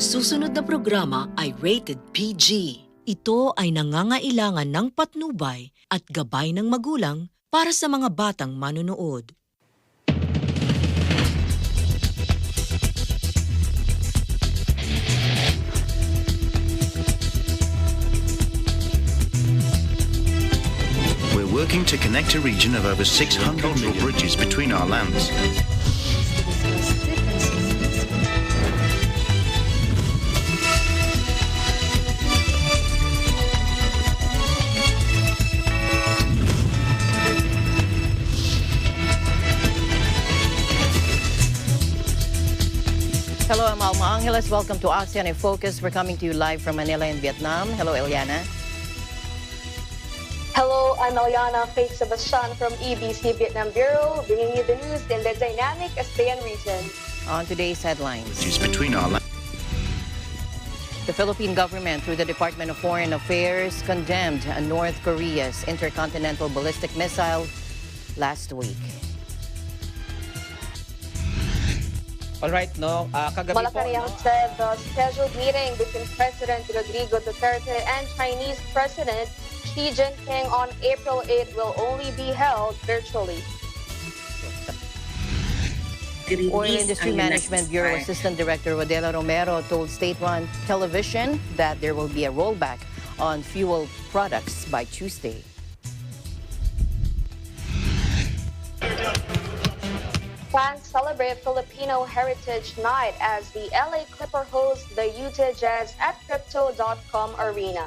Ang susunod na programa ay rated PG. Ito ay nangangailangan ng patnubay at gabay ng magulang para sa mga batang manonood. We're working to connect a region of over 600 cultural bridges between our lands. Hello, I'm Alma Angeles. Welcome to ASEAN in Focus. We're coming to you live from Manila in Vietnam. Hello, Eliana. Hello, I'm Eliana Faith Sebastian from EBC Vietnam Bureau, bringing you the news in the dynamic ASEAN region. On today's headlines. Between our lands. The Philippine government, through the Department of Foreign Affairs, condemned North Korea's intercontinental ballistic missile last week. All right, kagabi po, Malacanang said the scheduled meeting between President Rodrigo Duterte and Chinese President Xi Jinping on April 8 will only be held virtually. Oil Industry Management Bureau Assistant Director Rodela Romero told State One Television that there will be a rollback on fuel products by Tuesday. Fans celebrate Filipino Heritage Night as the LA Clipper hosts the Utah Jazz at Crypto.com Arena.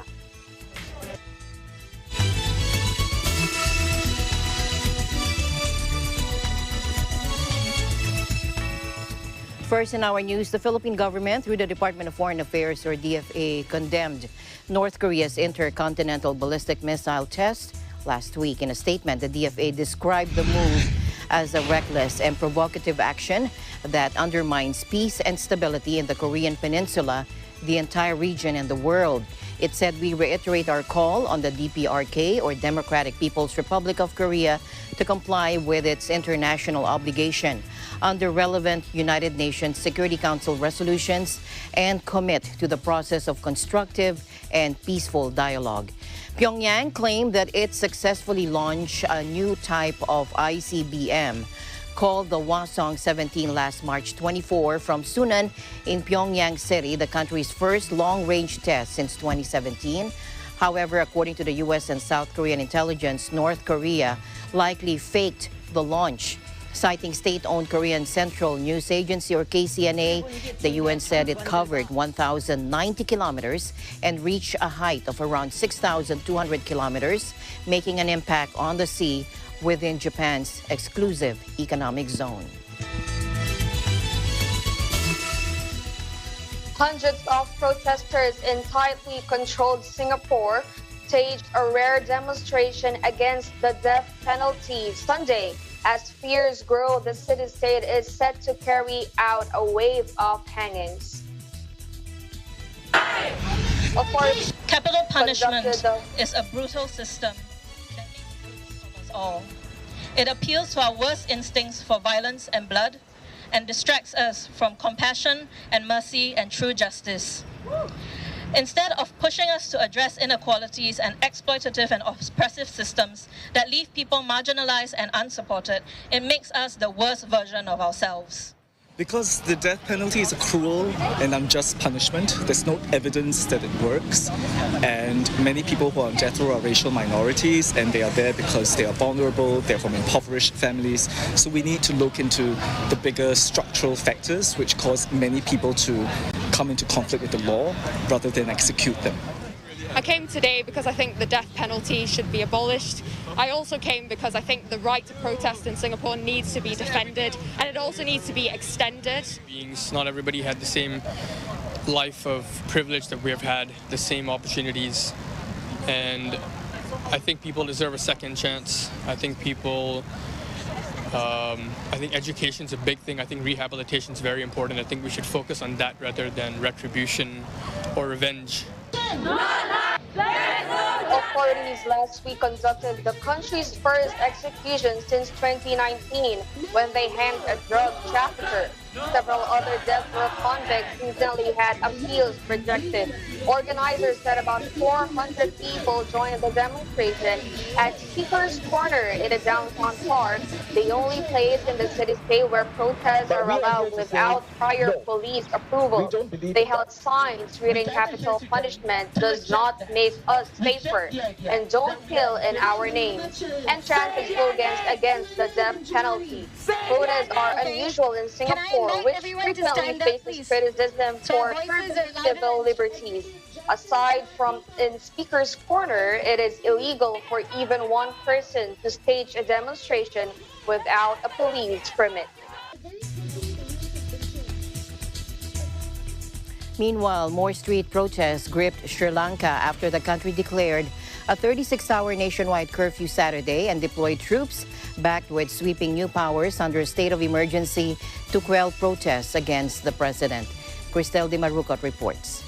First in our news, the Philippine government, through the Department of Foreign Affairs, or DFA, condemned North Korea's intercontinental ballistic missile test last week. In a statement, the DFA described the move as a reckless and provocative action that undermines peace and stability in the Korean Peninsula, the entire region, and the world. It said, we reiterate our call on the DPRK, or Democratic People's Republic of Korea, to comply with its international obligation under relevant United Nations Security Council resolutions and commit to the process of constructive and peaceful dialogue. Pyongyang claimed that it successfully launched a new type of ICBM called the Hwasong-17 last March 24 from Sunan in Pyongyang City, the country's first long-range test since 2017. However, according to the U.S. and South Korean intelligence, North Korea likely faked the launch. Citing state-owned Korean Central News Agency, or KCNA, the UN said it covered 1,090 kilometers and reached a height of around 6,200 kilometers, making an impact on the sea within Japan's exclusive economic zone. Hundreds of protesters in tightly controlled Singapore staged a rare demonstration against the death penalty Sunday. As fears grow, the city-state is set to carry out a wave of hangings. Capital punishment is a brutal system that makes use of us all. It appeals to our worst instincts for violence and blood and distracts us from compassion and mercy and true justice. Instead of pushing us to address inequalities and exploitative and oppressive systems that leave people marginalized and unsupported, it makes us the worst version of ourselves. Because the death penalty is a cruel and unjust punishment, there's no evidence that it works. And many people who are on death row are racial minorities, and they are there because they are vulnerable, they're from impoverished families. So we need to look into the bigger structural factors which cause many people to come into conflict with the law rather than execute them. I came today because I think the death penalty should be abolished. I also came because I think the right to protest in Singapore needs to be defended, and it also needs to be extended. Not everybody had the same life of privilege that we have had, the same opportunities, and I think people deserve a second chance. I think education is a big thing. I think rehabilitation is very important. I think we should focus on that rather than retribution or revenge. Authorities last week conducted the country's first execution since 2019 when they hanged a drug trafficker. Several other death row convicts recently had appeals rejected. Organizers said about 400 people joined the demonstration at Speaker's Corner in a downtown park, the only place in the city-state where protests are allowed without prior police approval. They held signs reading capital punishment does not make us safer and don't kill in our name, and chanted slogans against the death penalty. Protests are unusual in Singapore, which frequently faces criticism for curbing civil liberties. Aside from in Speaker's Corner, it is illegal for even one person to stage a demonstration without a police permit. Meanwhile, more street protests gripped Sri Lanka after the country declared a 36-hour nationwide curfew Saturday and deployed troops backed with sweeping new powers under a state of emergency to quell protests against the president. Cristel de Marucot reports.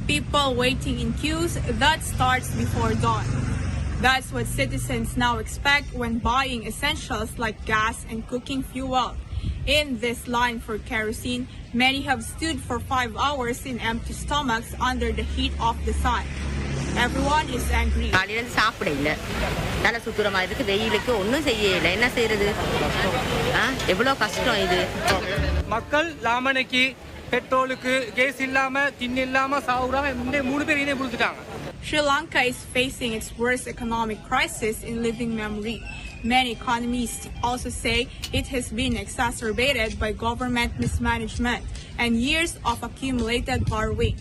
People waiting in queues that starts before dawn. That's what citizens now expect when buying essentials like gas and cooking fuel. In this line for kerosene, many have stood for 5 hours in empty stomachs under the heat of the sun. Everyone is angry. மக்கள் லாமனைக்கு பெட்ரோலுக்கு case இல்லாம திண்ணி இல்லாம சாவுறாங்க. இந்த 3 பேர் இனே புழுத்துட்டாங்க. Sri Lanka is facing its worst economic crisis in living memory. Many economists also say it has been exacerbated by government mismanagement and years of accumulated borrowing.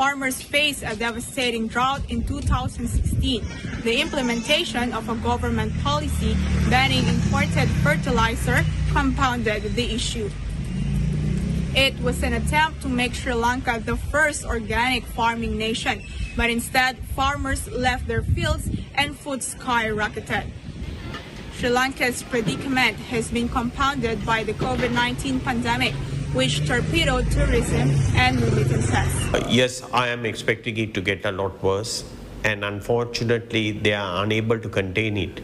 Farmers face a devastating drought in 2016. The implementation of a government policy banning imported fertilizer compounded the issue. It was an attempt to make Sri Lanka the first organic farming nation, but instead farmers left their fields and food skyrocketed. Sri Lanka's predicament has been compounded by the COVID-19 pandemic, which torpedoed tourism and remittances. Yes, I am expecting it to get a lot worse, and unfortunately they are unable to contain it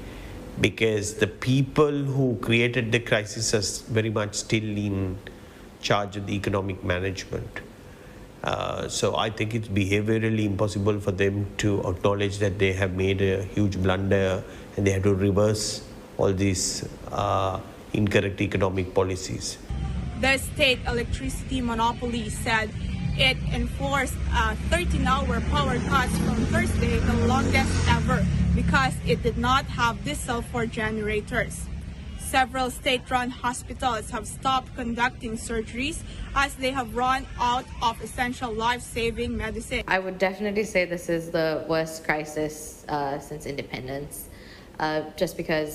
because the people who created the crisis are very much still in charge of the economic management. So I think it's behaviorally impossible for them to acknowledge that they have made a huge blunder and they have to reverse all these incorrect economic policies. The state electricity monopoly said it enforced 13-hour power cuts from Thursday, the longest ever, because it did not have diesel for generators. Several state-run hospitals have stopped conducting surgeries as they have run out of essential life-saving medicine. I would definitely say this is the worst crisis since independence, just because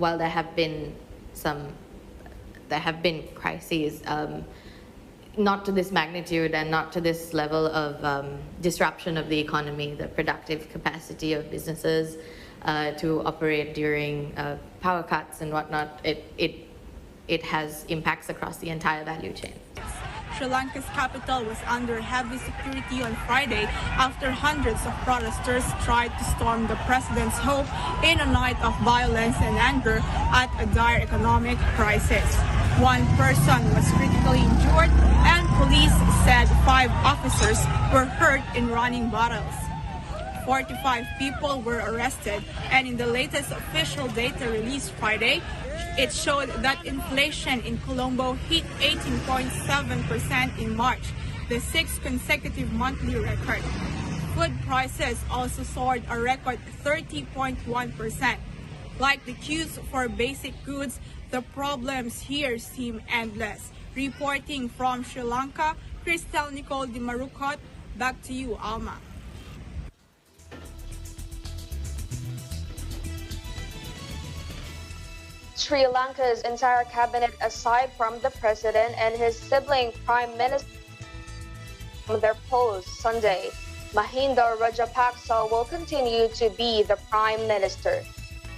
while there have been crises, not to this magnitude and not to this level of disruption of the economy, the productive capacity of businesses to operate during power cuts and whatnot. It has impacts across the entire value chain. Sri Lanka's capital was under heavy security on Friday after hundreds of protesters tried to storm the president's home in a night of violence and anger at a dire economic crisis. One person was critically injured, and police said 5 officers were hurt in running battles. 45 people were arrested, and in the latest official data released Friday, it showed that inflation in Colombo hit 18.7% in March, the 6th consecutive monthly record. Food prices also soared a record 30.1%. Like the queues for basic goods, the problems here seem endless. Reporting from Sri Lanka, Cristel Nicole de Marucot, back to you, Alma. Sri Lanka's entire cabinet, aside from the president and his sibling prime minister, from their posts Sunday. Mahinda Rajapaksa will continue to be the prime minister.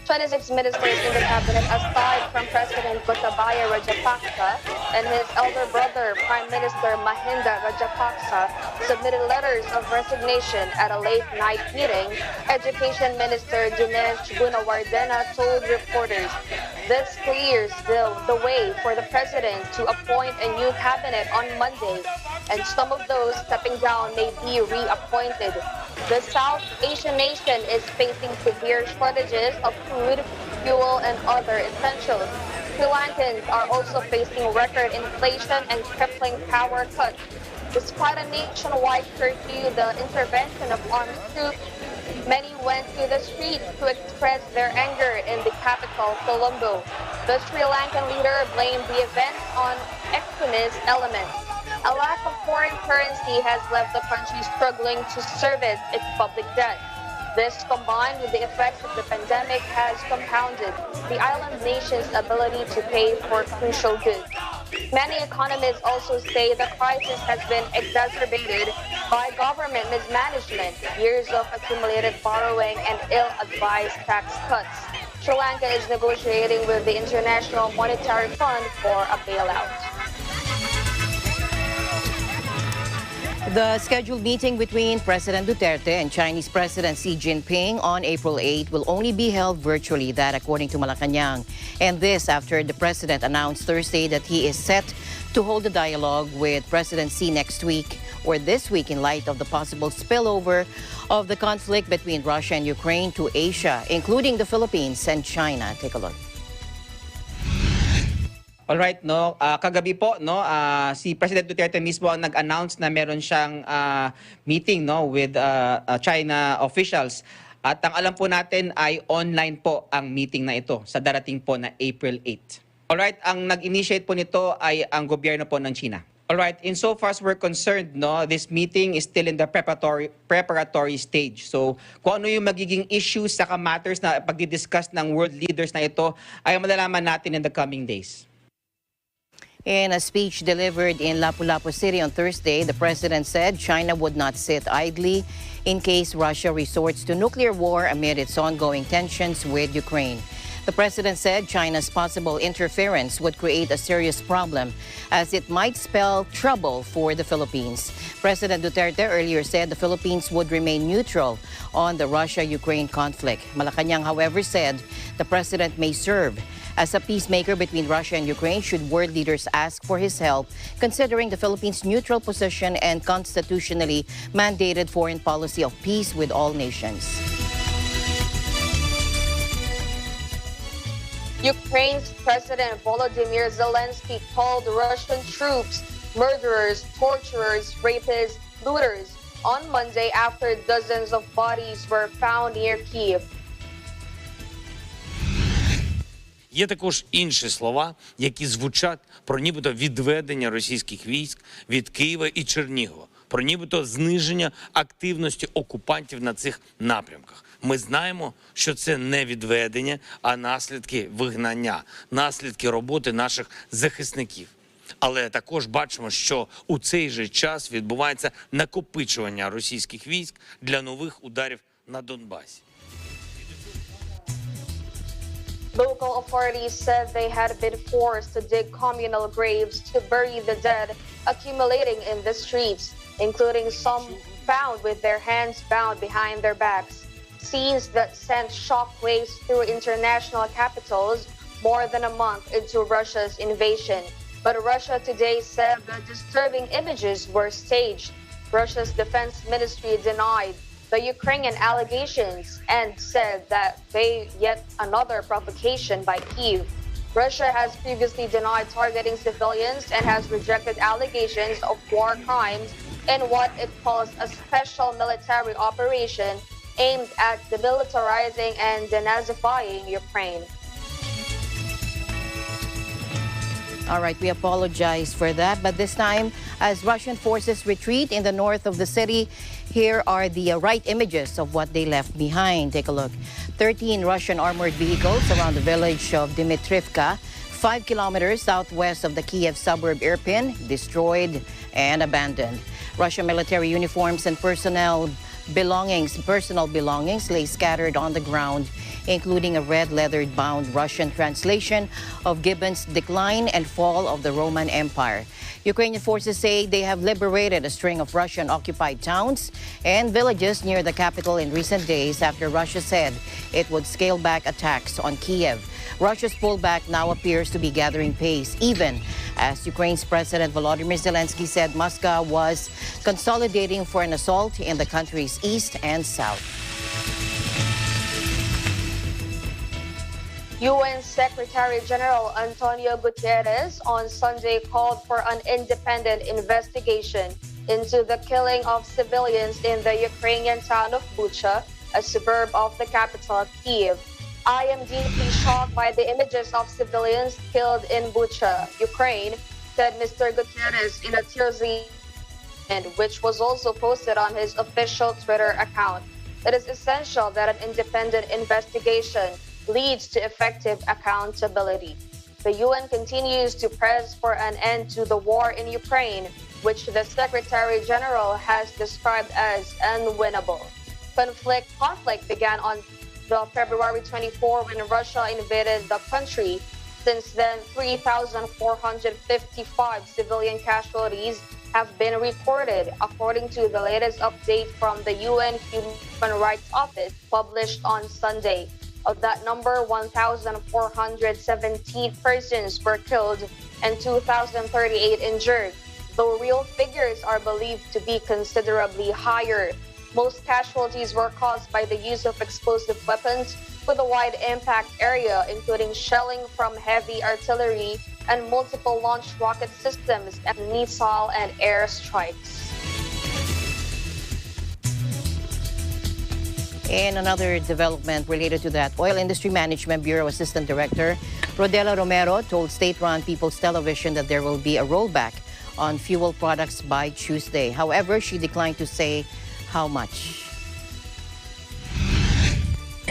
26 ministers in the cabinet, aside from President Gotabaya Rajapaksa and his elder brother, Prime Minister Mahinda Rajapaksa, submitted letters of resignation at a late-night meeting. Education Minister Dinesh Gunawardena told reporters This clears the way for the president to appoint a new cabinet on Monday, and some of those stepping down may be reappointed. The South Asian nation is facing severe shortages of food, fuel, and other essentials. Sri Lankans are also facing record inflation and crippling power cuts. Despite a nationwide curfew, the intervention of armed troops, many went to the streets to express their anger in the capital, Colombo. The Sri Lankan leader blamed the event on extremist elements. A lack of foreign currency has left the country struggling to service its public debt. This, combined with the effects of the pandemic, has compounded the island nation's ability to pay for crucial goods. Many economists also say the crisis has been exacerbated by government mismanagement, years of accumulated borrowing, and ill-advised tax cuts. Sri Lanka is negotiating with the International Monetary Fund for a bailout. The scheduled meeting between President Duterte and Chinese President Xi Jinping on April 8 will only be held virtually, that according to Malacanang. And this after the president announced Thursday that he is set to hold a dialogue with President Xi next week or this week in light of the possible spillover of the conflict between Russia and Ukraine to Asia, including the Philippines and China. Take a look. Alright, no, kagabi po, no, si President Duterte mismo ang nag-announce na meron siyang meeting, no, with China officials. At ang alam po natin ay online po ang meeting na ito sa darating po na April 8. Alright, ang nag-initiate po nito ay ang gobyerno po ng China. Alright, insofar as we're concerned, no, this meeting is still in the preparatory stage. So, kung ano yung magiging issues saka matters na pagdi-discuss ng world leaders na ito ay malalaman natin in the coming days. In a speech delivered in Lapu-Lapu City on Thursday, the president said China would not sit idly in case Russia resorts to nuclear war amid its ongoing tensions with Ukraine. The president said China's possible interference would create a serious problem as it might spell trouble for the Philippines. President Duterte earlier said the Philippines would remain neutral on the Russia-Ukraine conflict. Malacanang, however, said the president may serve as a peacemaker between Russia and Ukraine should world leaders ask for his help, considering the Philippines' neutral position and constitutionally mandated foreign policy of peace with all nations. Ukraine's President Volodymyr Zelensky called Russian troops murderers, torturers, rapists, looters on Monday after dozens of bodies were found near Kyiv. Є також інші слова, які звучать про нібито відведення російських військ від Києва і Чернігова, про нібито зниження активності окупантів на цих напрямках. Ми знаємо, що це не відведення, а наслідки вигнання, наслідки роботи наших захисників. Але також бачимо, що у цей же час відбувається накопичування російських військ для нових ударів на Донбасі. Local authorities said they had been forced to dig communal graves to bury the dead accumulating in the streets, including some found with their hands bound behind their backs. Scenes that sent shockwaves through international capitals more than a month into Russia's invasion. But Russia today said the disturbing images were staged. Russia's defense ministry denied the Ukrainian allegations and said that they yet another provocation by Kyiv. Russia has previously denied targeting civilians and has rejected allegations of war crimes in what it calls a special military operation aimed at demilitarizing and denazifying Ukraine. All right, we apologize for that. But this time, as Russian forces retreat in the north of the city, here are the right images of what they left behind. Take a look. 13 Russian armored vehicles around the village of Dmitrivka, 5 kilometers southwest of the Kiev suburb Irpin, destroyed and abandoned. Russian military uniforms and personal belongings lay scattered on the ground including a red leather bound Russian translation of Gibbon's Decline and Fall of the Roman Empire. Ukrainian forces say they have liberated a string of Russian-occupied towns and villages near the capital in recent days after Russia said it would scale back attacks on Kiev. Russia's pullback now appears to be gathering pace, even as Ukraine's President Volodymyr Zelensky said Moscow was consolidating for an assault in the country's east and south. UN Secretary General Antonio Guterres on Sunday called for an independent investigation into the killing of civilians in the Ukrainian town of Bucha, a suburb of the capital, Kyiv. I am deeply shocked by the images of civilians killed in Bucha, Ukraine, said Mr. Guterres in a tearsy statement, which was also posted on his official Twitter account. It is essential that an independent investigation leads to effective accountability. The UN continues to press for an end to the war in Ukraine, which the Secretary General has described as unwinnable. Conflict began on February 24 when Russia invaded the country. Since then, 3,455 civilian casualties have been reported, according to the latest update from the UN Human Rights Office published on Sunday. Of that number, 1,417 persons were killed and 2,038 injured, though real figures are believed to be considerably higher. Most casualties were caused by the use of explosive weapons with a wide impact area, including shelling from heavy artillery and multiple launch rocket systems and missile and air strikes. In another development related to that, Oil Industry Management Bureau Assistant Director Rodela Romero told state-run People's Television that there will be a rollback on fuel products by Tuesday. However, she declined to say how much.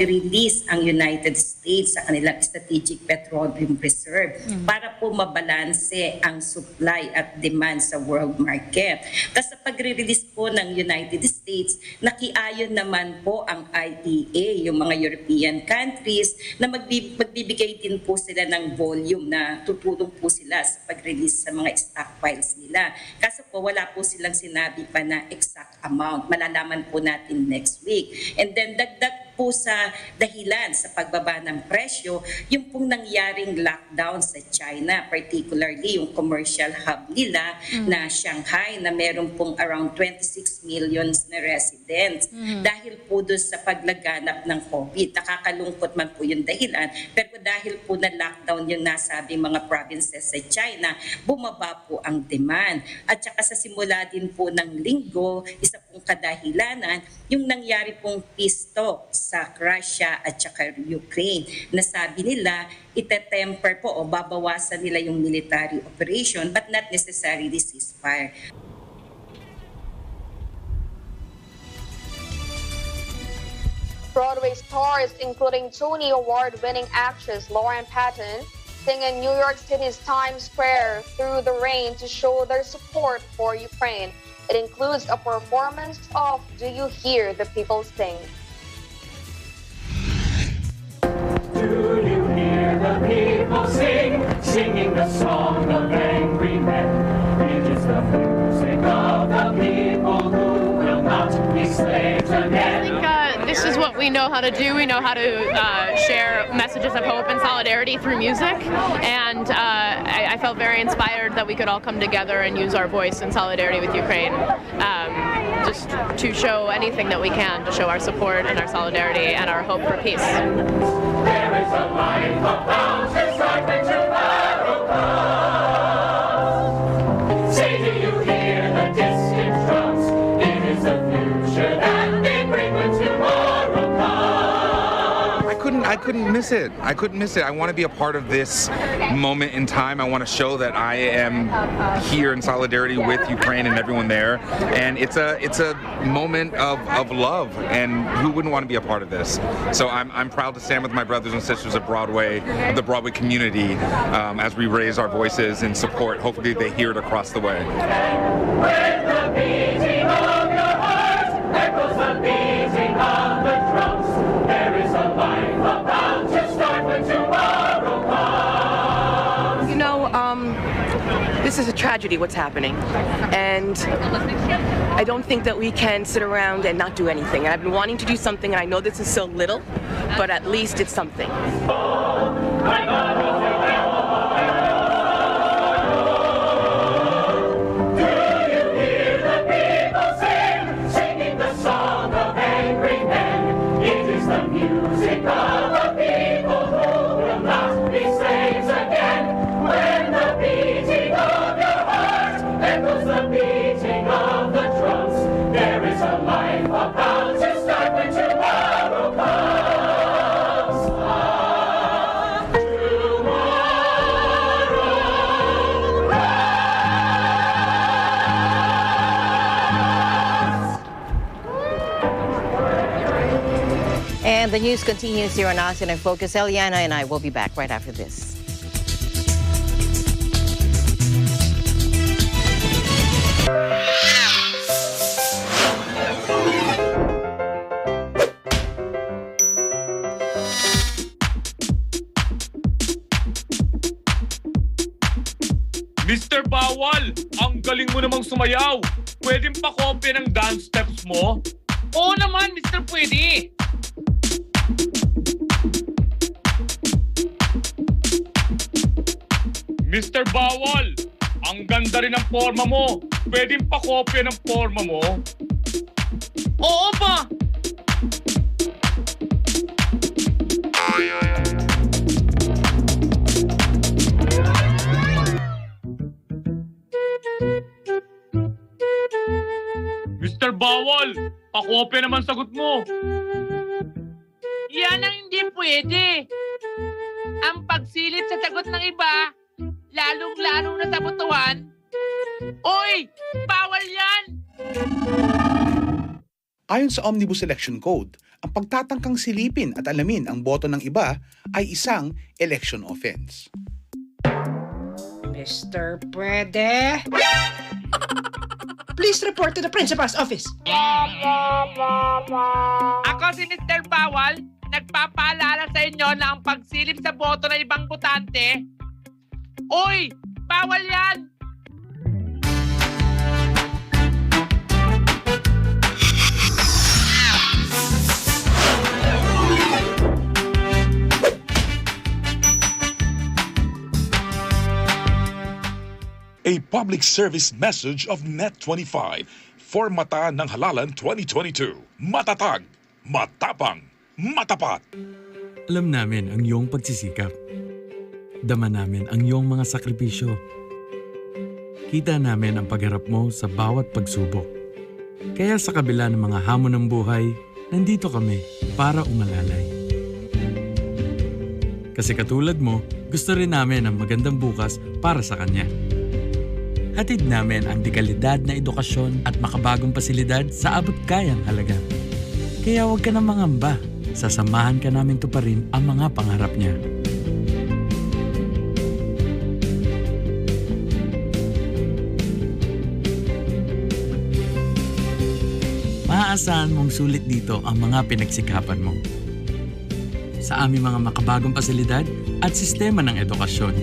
Release ang United States sa kanilang strategic petroleum reserve para po mabalanse ang supply at demand sa world market. Kasi sa pagre-release po ng United States, nakiayon naman po ang IEA, yung mga European countries, na magbibigay din po sila ng volume na tutulong po sila sa pag-release sa mga stockpiles nila. Kasi po wala po silang sinabi pa na exact amount. Malalaman po natin next week. And then dagdag po sa dahilan sa pagbaba ng presyo, yung pong nangyaring lockdown sa China, particularly yung commercial hub nila na Shanghai na meron pong around 26 million na residents. Dahil po doon sa paglaganap ng COVID, nakakalungkot man po yung dahilan, pero dahil po na lockdown yung nasabing mga provinces sa China, bumaba po ang demand. At saka sa simula din po ng linggo, isa pong kadahilanan, yung nangyari pong peace talks sa Russia at saka Ukraine. Nasabi nila, itetemper po o babawasan nila yung military operation but not necessarily ceasefire. Broadway stars, including Tony Award-winning actress Lauren Patton, sing in New York City's Times Square through the rain to show their support for Ukraine. It includes a performance of Do You Hear the People Sing? Do you hear the people sing, singing the song of angry men? It is the music of the people who will not be slaves again. I think this is what we know how to do. We know how to share messages of hope and solidarity through music, and I felt very inspired that we could all come together and use our voice in solidarity with Ukraine, just to show anything that we can, to show our support and our solidarity and our hope for peace. There is a life of thousands striving to battle come. Say, do you hear the distant drums? It is the future that they bring when tomorrow comes. I couldn't miss it. I couldn't miss it. I want to be a part of this moment in time. I want to show that I am here in solidarity with Ukraine and everyone there. And it's a moment of love, and who wouldn't want to be a part of this? So I'm proud to stand with my brothers and sisters of Broadway, of the Broadway community, as we raise our voices in support. Hopefully they hear it across the way. With the beating of your heart echoes the beating of the drums. There is a life above. this is a tragedy what's happening. And I don't think that we can sit around and not do anything. And I've been wanting to do something, and I know this is so little, but at least it's something. And the news continues here on ASEAN in Focus. Eliana and I will be back right after this. Mr. Bawal, ang galing mo namang sumayaw. Pwedeng pa-copy ng dance steps mo? Oo naman, Mr. Pwede. Mr. Bawal, ang ganda rin ng forma mo. Pwedeng pa-copy ng forma mo? Oo ba? Mr. Bawal, pa-copy naman sagot mo. Yan ang hindi pwede. Ang pagsilip sa sagot ng iba, lalong-lalong na sabotuhan. Oy! Bawal yan! Ayon sa Omnibus Election Code, ang pagtatangkang silipin at alamin ang boto ng iba ay isang election offense. Mr. Pwede? Please report to the principal's office. Ako si Mr. Bawal, nagpapaalala sa inyo na ang pagsilip sa boto ng ibang botante. Uy! Bawal yan! A public service message of Net25 for Mata ng Halalan 2022. Matatag, matapang, matapat. Alam namin ang iyong pagsisikap. Dama namin ang iyong mga sakripisyo. Kita namin ang pagharap mo sa bawat pagsubok. Kaya sa kabila ng mga hamon ng buhay, nandito kami para umalalay. Kasi katulad mo, gusto rin namin ang magandang bukas para sa kanya. Hatid namin ang dekalidad na edukasyon at makabagong pasilidad sa abot kayang halaga. Kaya huwag ka na mangamba. Sasamahan ka namin tuparin ang mga pangarap niya. Maaasahan mong sulit dito ang mga pinagsikapan mo. Sa aming mga makabagong pasilidad at sistema ng edukasyon.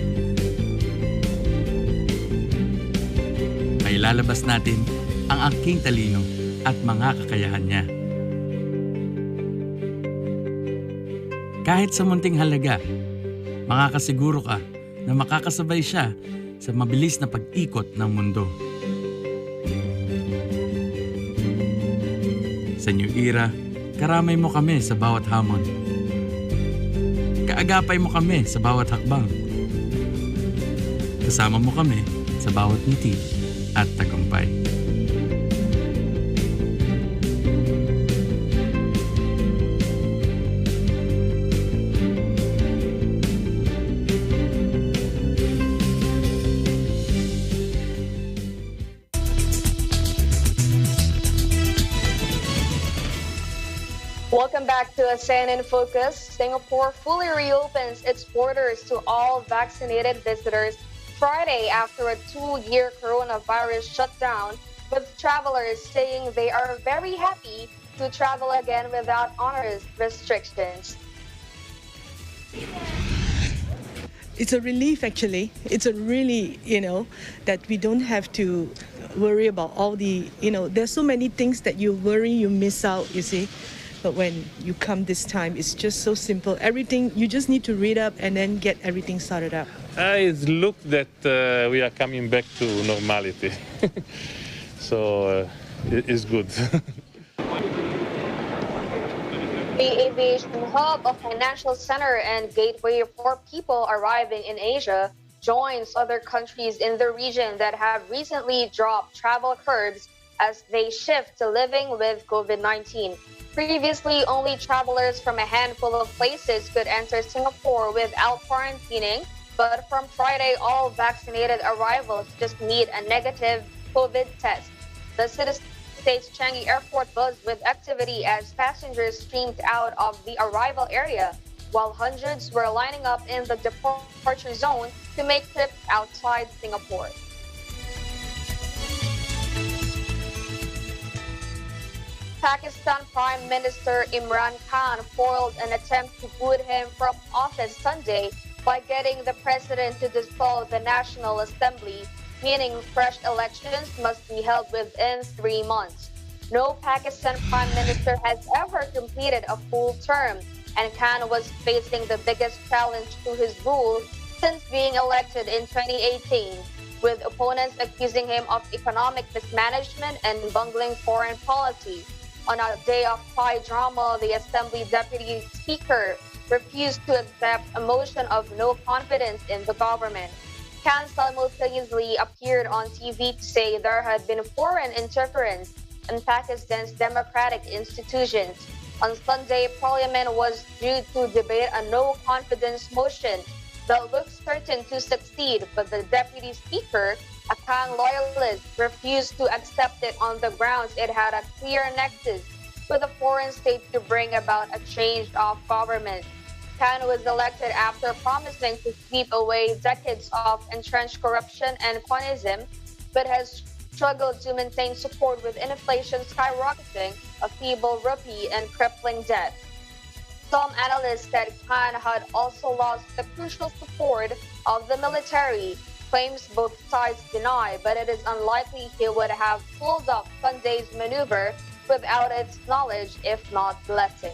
May lalabas natin ang aking talino at mga kakayahan niya. Kahit sa munting halaga, makakasiguro ka na makakasabay siya sa mabilis na pag-ikot ng mundo. Sa New Era, karamay mo kami sa bawat hamon. Kaagapay mo kami sa bawat hakbang. Kasama mo kami sa bawat ngiti at tagumpay. Welcome back to ASEAN in Focus. Singapore fully reopens its borders to all vaccinated visitors Friday after a 2-year coronavirus shutdown, with travelers saying they are very happy to travel again without onerous restrictions. it's a relief actually. It's a really, that we don't have to worry about all the, there's so many things that you worry, you miss out, you see. But when you come this time, it's just so simple. Everything, you just need to read up and then get everything sorted out. It looks that we are coming back to normality. So it's good. The aviation hub, a financial center and gateway for people arriving in Asia, joins other countries in the region that have recently dropped travel curbs as they shift to living with COVID-19. Previously, only travelers from a handful of places could enter Singapore without quarantining, but from Friday, all vaccinated arrivals just need a negative COVID test. The city-state's Changi Airport buzzed with activity as passengers streamed out of the arrival area, while hundreds were lining up in the departure zone to make trips outside Singapore. Pakistan Prime Minister Imran Khan foiled an attempt to boot him from office Sunday by getting the president to dissolve the National Assembly, meaning fresh elections must be held within 3 months. No Pakistan Prime Minister has ever completed a full term, and Khan was facing the biggest challenge to his rule since being elected in 2018, with opponents accusing him of economic mismanagement and bungling foreign policy. On a day of high drama, the Assembly Deputy Speaker refused to accept a motion of no confidence in the government. Khan simultaneously appeared on TV to say there had been foreign interference in Pakistan's democratic institutions. On Sunday, Parliament was due to debate a no-confidence motion that looks certain to succeed, but the Deputy Speaker, a Khan loyalist, refused to accept it on the grounds it had a clear nexus with a foreign state to bring about a change of government. Khan was elected after promising to sweep away decades of entrenched corruption and cronyism, but has struggled to maintain support with inflation skyrocketing, a feeble rupee, and crippling debt. Some analysts said Khan had also lost the crucial support of the military, claims both sides deny, but it is unlikely he would have pulled off Sunday's maneuver without its knowledge, if not blessing.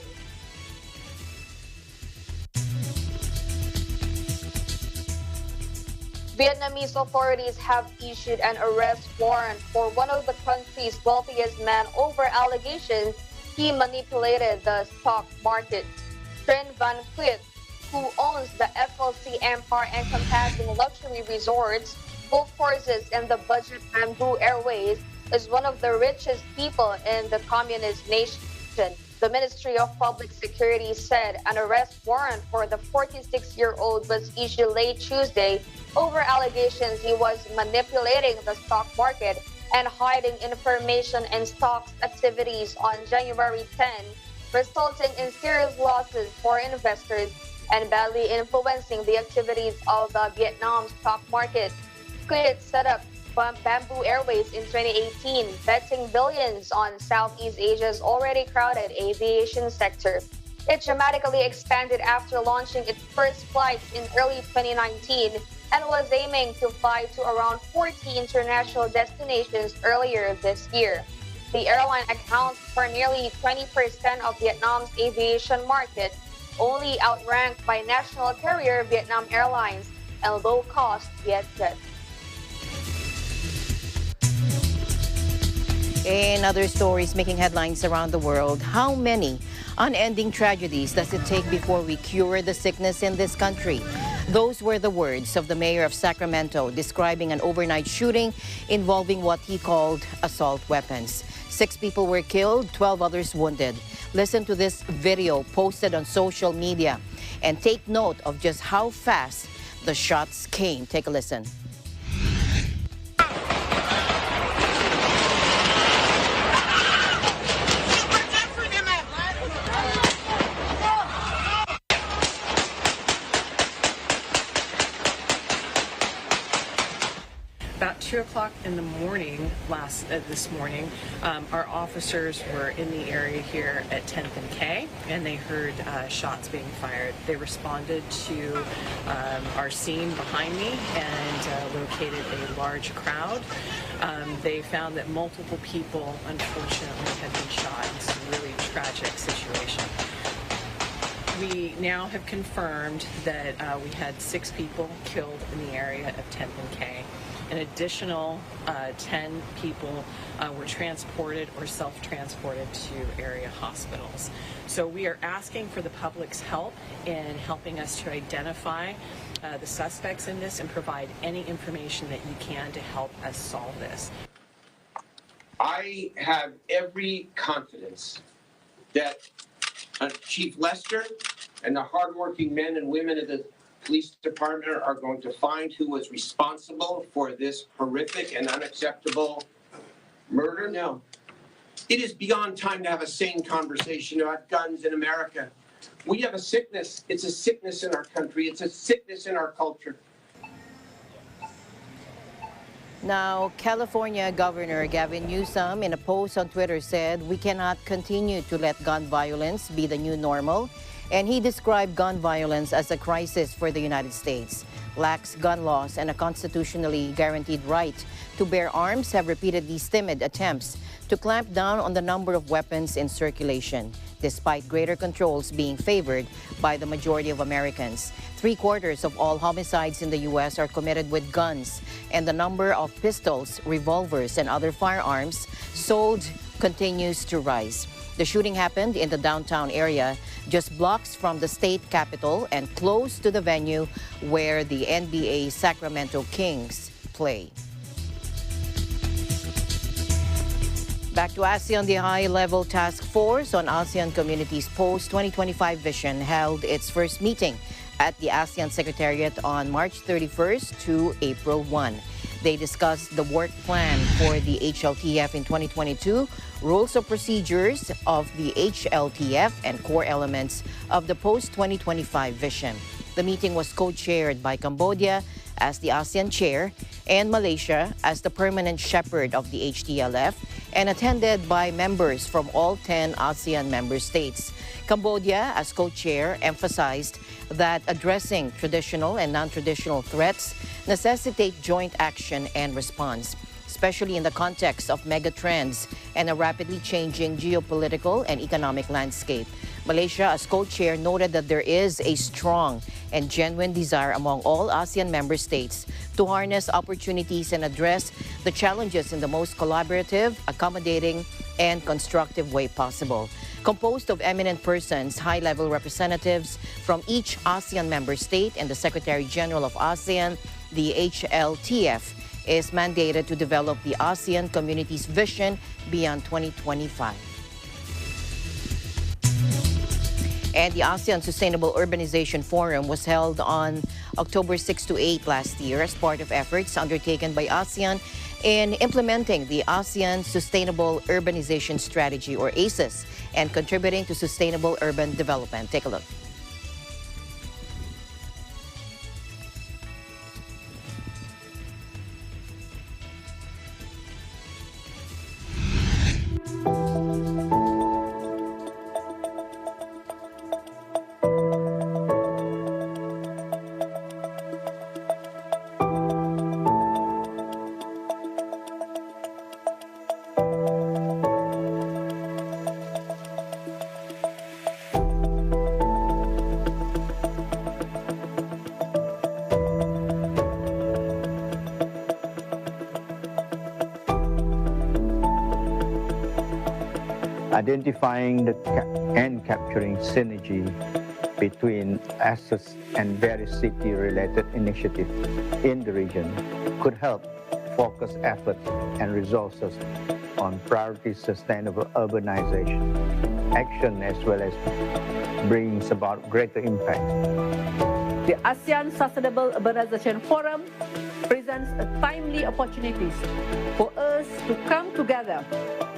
Vietnamese authorities have issued an arrest warrant for one of the country's wealthiest men over allegations he manipulated the stock market. Trinh Van Quet, who owns the FLC empire encompassing luxury resorts, golf courses, and the budget Bamboo Airways, is one of the richest people in the communist nation. The Ministry of Public Security said an arrest warrant for the 46-year-old was issued late Tuesday over allegations he was manipulating the stock market and hiding information and stocks activities on January 10, resulting in serious losses for investors and badly influencing the activities of the Vietnam stock market. Quid set up Bamboo Airways in 2018, betting billions on Southeast Asia's already crowded aviation sector. It dramatically expanded after launching its first flights in early 2019 and was aiming to fly to around 40 international destinations earlier this year. The airline accounts for nearly 20% of Vietnam's aviation market, only outranked by national carrier Vietnam Airlines and low-cost Vietjet. In other stories making headlines around the world, how many unending tragedies does it take before we cure the sickness in this country? Those were the words of the mayor of Sacramento describing an overnight shooting involving what he called assault weapons. 6 people were killed, 12 others wounded. Listen to this video posted on social media and take note of just how fast the shots came. Take a listen. About 2 o'clock in the morning this morning, our officers were in the area here at 10th and K, and they heard shots being fired. They responded to our scene behind me and located a large crowd. They found that multiple people, unfortunately, had been shot. It's a really tragic situation. We now have confirmed that we had 6 people killed in the area of 10th and K. An additional 10 people were transported or self-transported to area hospitals. So we are asking for the public's help in helping us to identify the suspects in this and provide any information that you can to help us solve this. I have every confidence that Chief Lester and the hardworking men and women of the police department are going to find who was responsible for this horrific and unacceptable murder. No, it is beyond time to have a sane conversation about guns in America. We have a sickness. It's a sickness in our country. It's a sickness in our culture. Now, California Governor Gavin Newsom, in a post on Twitter, said we cannot continue to let gun violence be the new normal, and he described gun violence as a crisis for the United States. Lax gun laws and a constitutionally guaranteed right to bear arms have repeatedly stymied attempts to clamp down on the number of weapons in circulation, despite greater controls being favored by the majority of Americans. 3/4 of all homicides in the U.S. are committed with guns, and the number of pistols, revolvers, and other firearms sold continues to rise. The shooting happened in the downtown area, just blocks from the state capitol and close to the venue where the NBA Sacramento Kings play. Back to ASEAN, the high-level task force on ASEAN Community's post-2025 vision held its first meeting at the ASEAN Secretariat on March 31st to April 1. They discussed the work plan for the HLTF in 2022, rules of procedures of the HLTF, and core elements of the post-2025 vision. The meeting was co-chaired by Cambodia as the ASEAN chair and Malaysia as the permanent shepherd of the HTLF, and attended by members from all 10 ASEAN member states. Cambodia, as co-chair, emphasized that addressing traditional and non-traditional threats necessitate joint action and response, especially in the context of megatrends and a rapidly changing geopolitical and economic landscape. Malaysia, as co-chair, noted that there is a strong and genuine desire among all ASEAN member states to harness opportunities and address the challenges in the most collaborative, accommodating, and constructive way possible. Composed of eminent persons, high-level representatives from each ASEAN member state, and the Secretary General of ASEAN, the HLTF is mandated to develop the ASEAN Community's vision beyond 2025. And the ASEAN Sustainable Urbanization Forum was held on October 6 to 8 last year as part of efforts undertaken by ASEAN in implementing the ASEAN Sustainable Urbanization Strategy, or ASUS, and contributing to sustainable urban development. Take a look. Identifying and capturing synergy between ASUS and various city-related initiatives in the region could help focus efforts and resources on priority sustainable urbanization action, as well as brings about greater impact. The ASEAN Sustainable Urbanization Forum presents a timely opportunity for us to come together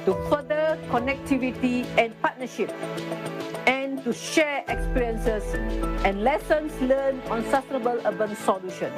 to further connectivity and partnership, and to share experiences and lessons learned on sustainable urban solutions.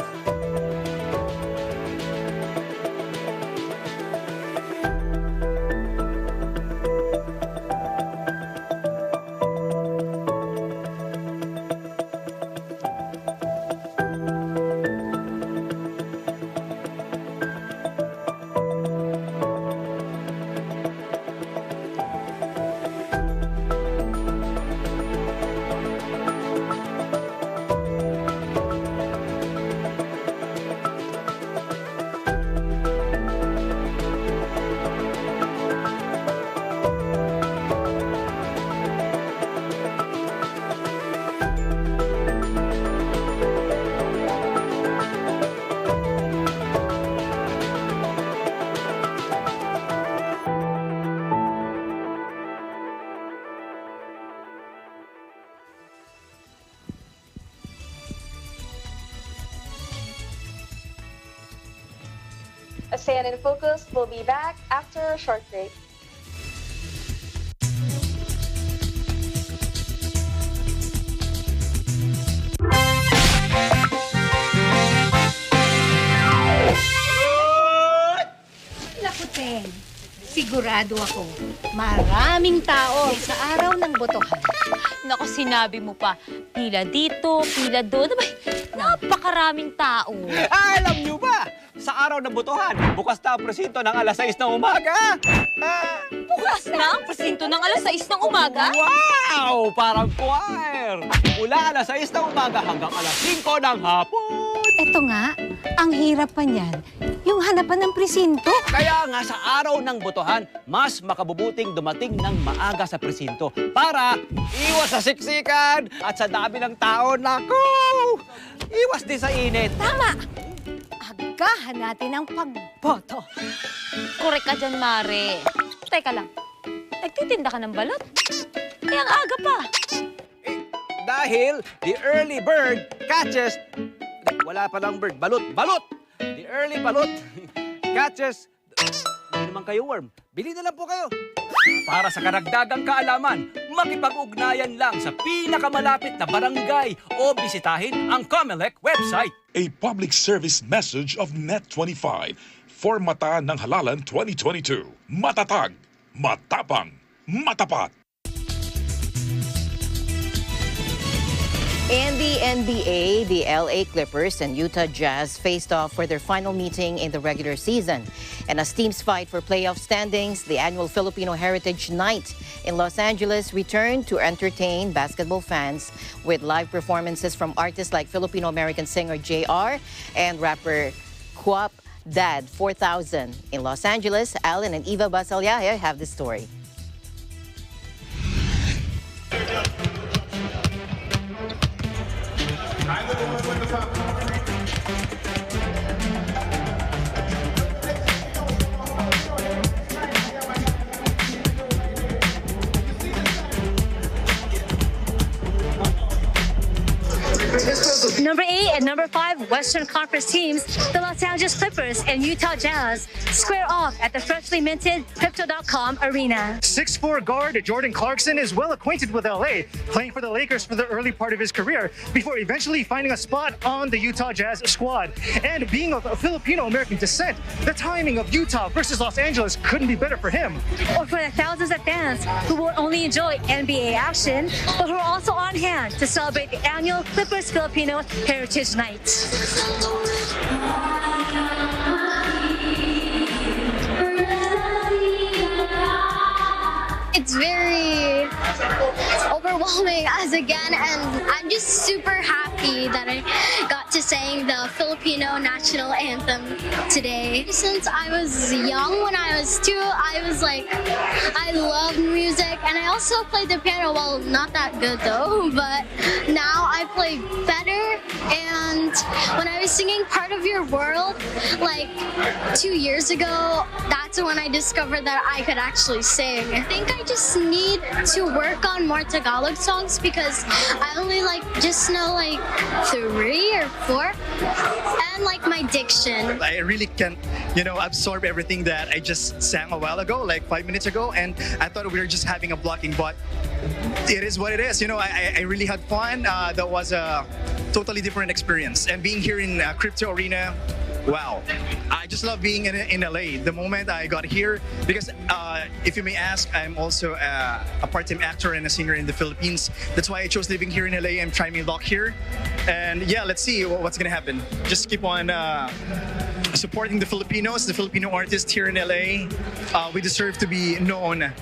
ASEAN in Focus will be back after a short break. Lakuteng, sigurado ako, maraming tao sa araw ng botohan. Naku, sinabi mo pa, pila dito, pila doon. Abay, napakaraming tao. Alam nyo ba, sa araw ng botohan, bukas na ang presinto ng alas 6 ng umaga. Bukas na ang presinto ng alas 6 ng umaga? Wow! Parang choir! Mula alas 6 ng umaga hanggang alas 5 ng hapon. Eto nga, ang hirap pa niyan, yung hanapan ng presinto. Kaya nga sa araw ng botohan, mas makabubuting dumating ng maaga sa presinto para iwas sa siksikan at sa dami ng tao. Naku! Iwas din sa init. Tama! Agahan natin ang pagboto. Korek ka dyan, Mare. Teka lang, nagtitinda ka ng balot? Kaya ang aga pa. Dahil the early bird catches... Wala palang bird. Balot! Balot! The early balot catches... Hindi naman kayo worm. Bili na lang po kayo. Para sa karagdagang kaalaman, makipag-ugnayan lang sa pinakamalapit na barangay o bisitahin ang COMELEC website. A public service message of Net25 for Mata ng Halalan 2022. Matatag, matapang, matapat. In the NBA, the LA Clippers and Utah Jazz faced off for their final meeting in the regular season. And as teams fight for playoff standings, the annual Filipino Heritage Night in Los Angeles returned to entertain basketball fans with live performances from artists like Filipino-American singer JR and rapper Kuap Dad 4000. In Los Angeles, Alan and Eva Basalyahe have the story. Number 8 and number 5 Western Conference teams, the Los Angeles Clippers and Utah Jazz, square off at the freshly minted Crypto.com Arena. 6'4" guard Jordan Clarkson is well acquainted with LA, playing for the Lakers for the early part of his career before eventually finding a spot on the Utah Jazz squad. And being of Filipino-American descent, the timing of Utah versus Los Angeles couldn't be better for him. Or for the thousands of fans who won't only enjoy NBA action, but who are also on hand to celebrate the annual Clippers Filipino Heritage Night. It's very overwhelming as again, and I'm just super happy that I got to sing the Filipino national anthem today. Since I was young, when I was 2, I was like, I love music, and I also played the piano. Well, not that good though, but now I play better. And when I was singing Part of Your World, like 2 years ago, that's when I discovered that I could actually sing. I think I just need to work on more Tagalog songs because I only just know 3 or 4, and my diction. I really can't, absorb everything that I just sang a while ago, 5 minutes ago, and I thought we were just having a blocking, but it is what it is. I really had fun. That was a totally different experience, and being here in Crypto Arena, wow. I just love being in LA the moment I got here because if you may ask, I'm also a part-time actor and a singer in the Philippines. That's why I chose living here in LA and trying my luck here. And yeah, let's see what's gonna happen. Just keep on supporting the Filipinos, the Filipino artists here in LA. We deserve to be known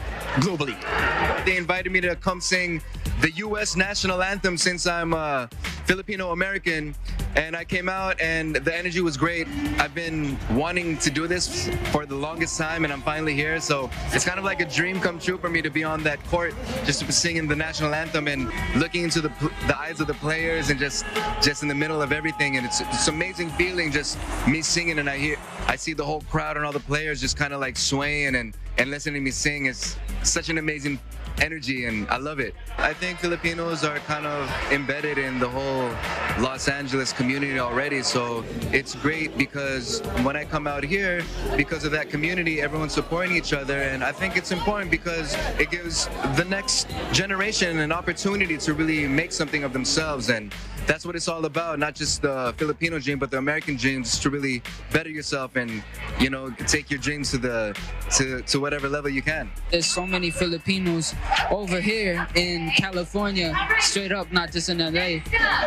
globally. They invited me to come sing the U.S. national anthem since I'm Filipino American, and I came out and the energy was great. I've been wanting to do this for the longest time, and I'm finally here, so it's kind of like a dream come true for me to be on that court just to be singing the national anthem and looking into the eyes of the players and just in the middle of everything. And it's amazing feeling, just me singing, and I see the whole crowd and all the players just kind of swaying and listening to me sing. It's such an amazing energy, and I love it. I think Filipinos are kind of embedded in the whole Los Angeles community already, so it's great because when I come out here, because of that community, everyone's supporting each other, and I think it's important because it gives the next generation an opportunity to really make something of themselves, and that's what it's all about, not just the Filipino dream, but the American dream, just to really better yourself and, you know, take your dreams to whatever level you can. There's so many Filipinos over here in California, straight up, not just in LA,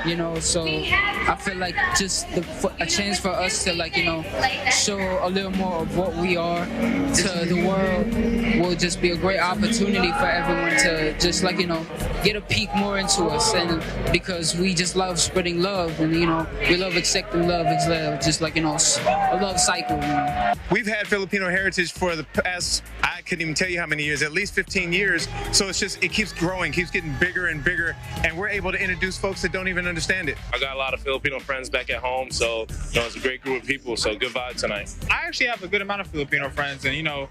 you know, so I feel like just a chance for us to, like, you know, show a little more of what we are to the world will just be a great opportunity for everyone to just, like, you know, get a peek more into us, and because we just love spreading love, and, you know, we love accepting love as well, just like, you know, a love cycle, you know. We've had Filipino heritage for the past, I couldn't even tell you how many years, at least 15 years. So it's just, it keeps growing, keeps getting bigger and bigger, and we're able to introduce folks that don't even understand it. I got a lot of Filipino friends back at home, so, you know, it's a great group of people, so good vibe tonight. I actually have a good amount of Filipino friends, and, you know,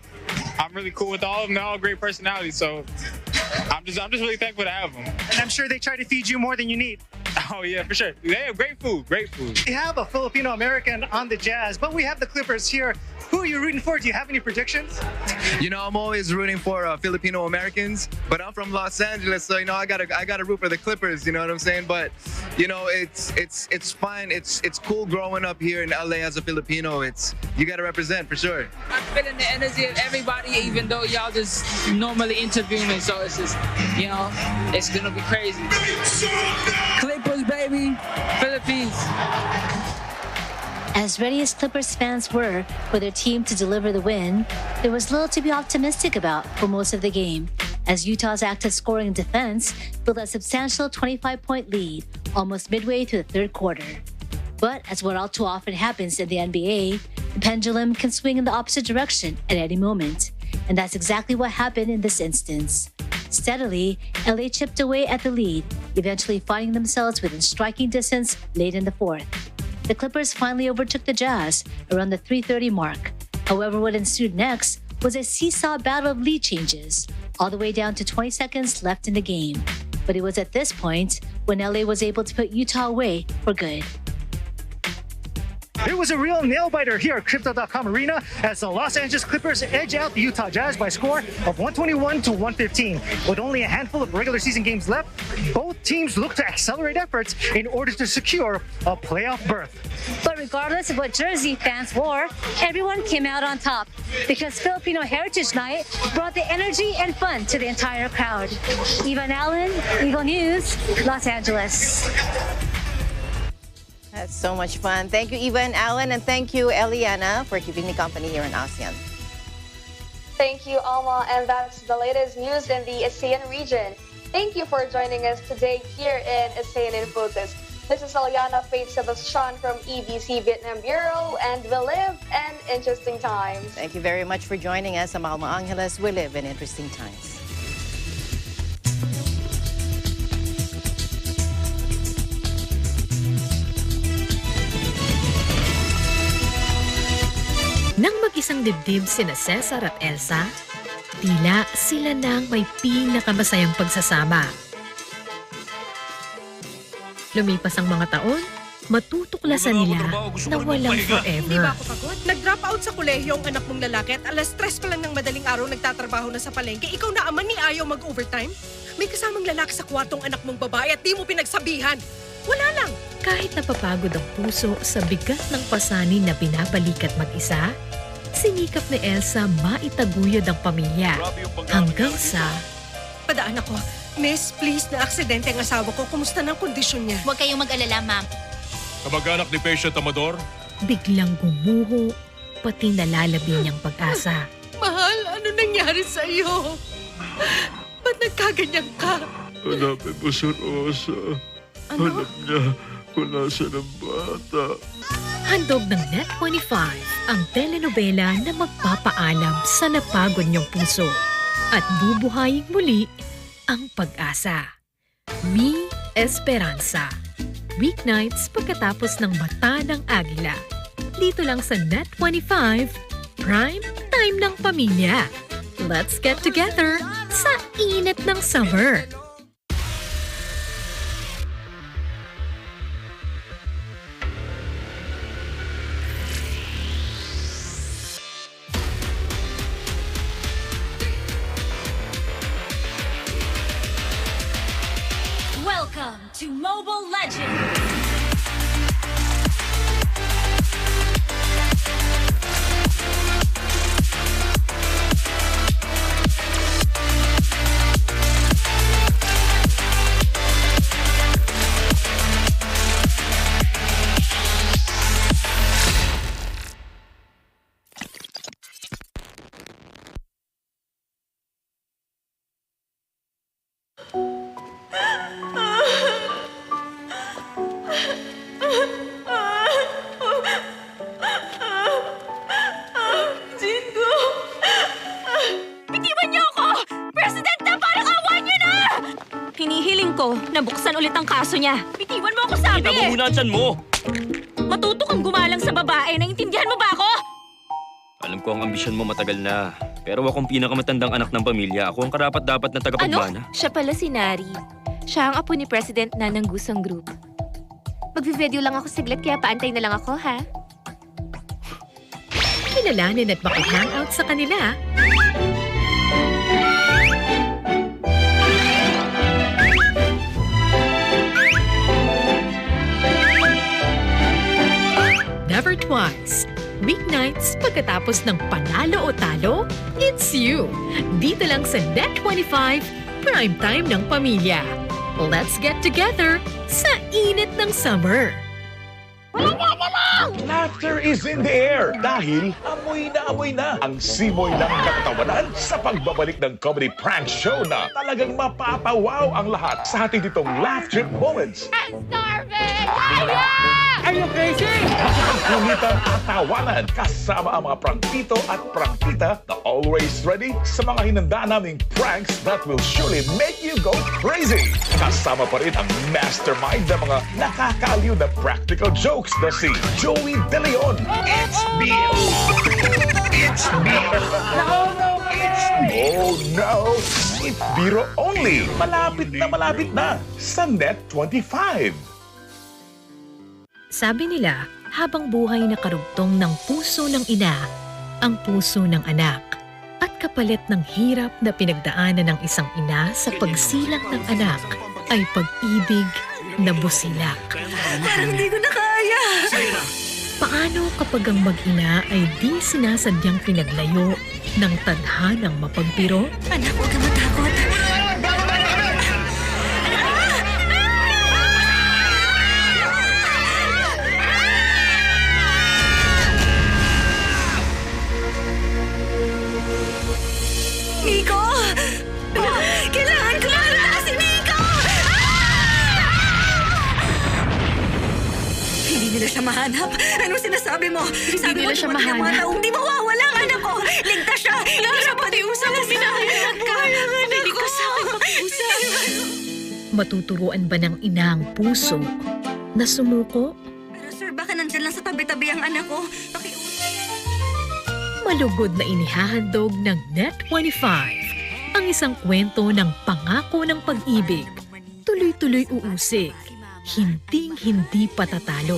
I'm really cool with all of them. They're all great personalities, so I'm just really thankful to have them. And I'm sure they try to feed you more than you need. Oh yeah, for sure. They have great food, great food. We have a Filipino American on the Jazz, but we have the Clippers here. Who are you rooting for? Do you have any predictions? You know, I'm always rooting for Filipino Americans, but I'm from Los Angeles, so, you know, I gotta root for the Clippers. You know what I'm saying? But, you know, it's fine. It's cool growing up here in LA as a Filipino. You gotta represent for sure. I'm feeling the energy of everybody, even though y'all just normally interview me, so it's just, you know, it's gonna be crazy. Clippers, baby, Philippines. As ready as Clippers fans were for their team to deliver the win, there was little to be optimistic about for most of the game, as Utah's active scoring and defense built a substantial 25-point lead almost midway through the third quarter. But as what all too often happens in the NBA, the pendulum can swing in the opposite direction at any moment, and that's exactly what happened in this instance. Steadily, LA chipped away at the lead, eventually finding themselves within striking distance late in the fourth. The Clippers finally overtook the Jazz around the 3:30 mark. However, what ensued next was a seesaw battle of lead changes, all the way down to 20 seconds left in the game. But it was at this point when LA was able to put Utah away for good. It was a real nail-biter here at Crypto.com Arena as the Los Angeles Clippers edge out the Utah Jazz by a score of 121-115. With only a handful of regular season games left, both teams look to accelerate efforts in order to secure a playoff berth. But regardless of what jersey fans wore, everyone came out on top because Filipino Heritage Night brought the energy and fun to the entire crowd. Ivan Allen, Eagle News, Los Angeles. That's so much fun. Thank you, Eva and Alan, and thank you, Eliana, for keeping me company here in ASEAN. Thank you, Alma, and that's the latest news in the ASEAN region. Thank you for joining us today here in ASEAN in Focus. This is Eliana Faith Sebastian from EBC Vietnam Bureau, and we live in interesting times. Thank you very much for joining us. I'm Alma Angeles. We live in interesting times. Nang mag-isang dibdib sina Cesar at Elsa, tila sila nang may pinakamasayang pagsasama. Lumipas ang mga taon, matutuklasan nila na walang forever. Hindi ba ako pagod? Nag-drop out sa kolehiyo ang anak mong lalaki at alas 3 pa lang ng madaling araw nagtatrabaho na sa palengke. Ikaw na ama ni ayaw mag-overtime? May kasamang lalaki sa kwartong anak mong babae at di mo pinagsabihan. Wala lang. Kahit napapagod ang puso sa bigat ng pasanin na binabalikat mag-isa, sinikap ni Elsa maitaguyod ang pamilya hanggang sa... Padaan ako. Miss, please, na-aksidente ang asawa ko. Kumusta ng kondisyon niya? Huwag kayong mag-alala, ma'am. Kamag-anak ni Patient Amador? Biglang gumuho, pati nalalabi niyang pag-asa. Mahal, ano nangyari sa iyo? Ba't nagkaganyan ka? Hanapin mo si Rosa. Ano? Alam niya kung nasa ng bata. Handog ng Net25 ang telenovela na magpapaalam sa napagod niyong puso at bubuhayin muli ang pag-asa. Mi Esperanza. Weeknights pagkatapos ng Mata ng Agila. Dito lang sa Net25, Prime Time ng Pamilya. Let's get together sa init ng summer. Welcome to Mobile Legends! Hinihiling ko na buksan ulit ang kaso niya. Bitiwan mo ako, sabi Kita mo muna ang tiyan mo! Matuto kang gumalang sa babae. Naintindihan mo ba ako? Alam ko ang ambisyon mo matagal na. Pero akong pinakamatandang anak ng pamilya. Ako ang karapat-dapat na tagapagbana. Ano? Siya pala si Nari. Siya ang apo ni President na ng Gusong Group. Magvi-video lang ako saglit kaya paantay na lang ako, ha? Kilalanin at maki-hangout sa kanila. Never twice. Weeknights pagkatapos ng panalo o talo, it's you. Dito lang sa Net25, primetime ng pamilya. Let's get together sa init ng summer. Laughter is in the air dahil amoy na ang simoy ng katatawanan sa pagbabalik ng comedy prank show na talagang mapapawaw ang lahat sa ating ditong Laugh Trip Moments. I'm starving! Are you crazy? Pagkulitan at tawanan kasama ang mga prangtito at prangtita na always ready sa mga hinanda naming pranks that will surely make you go crazy. Kasama pa rin ang mastermind ng mga nakakaaliw na practical jokes na si Joey De Leon. It's Bill! It's Bill! No! It's Bill! Oh no! It's Biro only! Malapit na sa Net25! Sabi nila, habang buhay na karugtong ng puso ng ina, ang puso ng anak. At kapalit ng hirap na pinagdaanan ng isang ina sa pagsilang ng anak ay pag-ibig na busilak. Parang hindi ko na kaya. Paano kapag ang mag-ina ay di sinasadyang pinaglayo ng tadhanang mapagpiro? Anak, huwag ka matakot. Nico! Kailangan ko na si Nico! Hindi nila siya mahanap. Ano sinasabi mo? Sabi mo, siya mahanap. Hindi mawawala ang anak ko. Ligtas siya. Hindi siya patiusap. Minahayag ka. Hindi ko sabi makiusap. Matuturuan ba ng ina ang puso na sumuko? Pero sir, baka nandyan lang sa tabi-tabi ang anak ko. Malugod na inihahandog ng Net25 ang isang kwento ng pangako ng pag-ibig. Tuloy-tuloy uusig, hinding-hindi patatalo.